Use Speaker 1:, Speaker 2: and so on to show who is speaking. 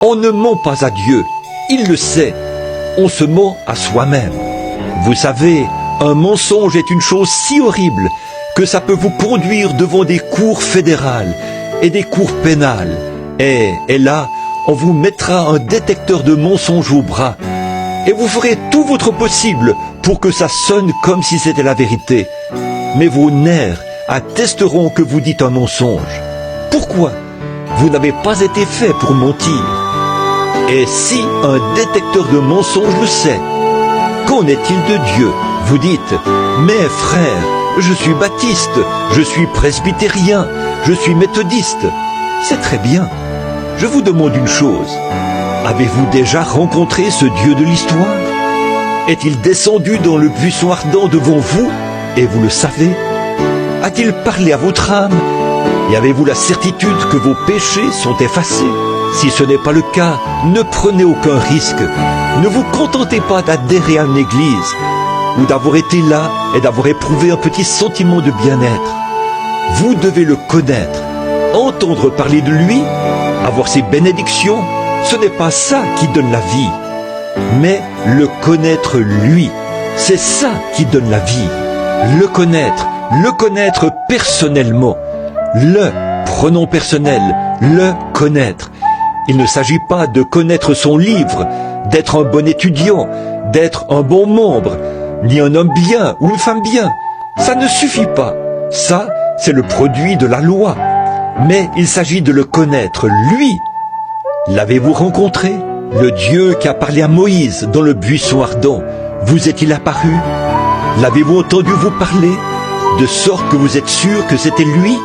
Speaker 1: On ne ment pas à Dieu, il le sait. On se ment à soi-même. Vous savez, un mensonge est une chose si horrible que ça peut vous conduire devant des cours fédérales et des cours pénales. Et là, on vous mettra un détecteur de mensonges au bras et vous ferez tout votre possible pour que ça sonne comme si c'était la vérité. Mais vos nerfs attesteront que vous dites un mensonge. Pourquoi? Vous n'avez pas été fait pour mentir. Et si un détecteur de mensonges le sait, qu'en est-il de Dieu? Vous dites, mais frère, je suis baptiste, je suis presbytérien, je suis méthodiste. C'est très bien. Je vous demande une chose. Avez-vous déjà rencontré ce Dieu de l'histoire? Est-il descendu dans le buisson ardent devant vous, et vous le savez? A-t-il parlé à votre âme? Et avez-vous la certitude que vos péchés sont effacés? Si ce n'est pas le cas, ne prenez aucun risque. Ne vous contentez pas d'adhérer à une église, ou d'avoir été là et d'avoir éprouvé un petit sentiment de bien-être. Vous devez le connaître, entendre parler de lui, avoir ses bénédictions. Ce n'est pas ça qui donne la vie, mais le connaître lui. C'est ça qui donne la vie. Le connaître personnellement. Le pronom personnel, le connaître. Il ne s'agit pas de connaître son livre, d'être un bon étudiant, d'être un bon membre, ni un homme bien ou une femme bien. Ça ne suffit pas. Ça, c'est le produit de la loi. Mais il s'agit de le connaître, lui. L'avez-vous rencontré? Le Dieu qui a parlé à Moïse dans le buisson ardent, vous est-il apparu? L'avez-vous entendu vous parler? De sorte que vous êtes sûr que c'était lui?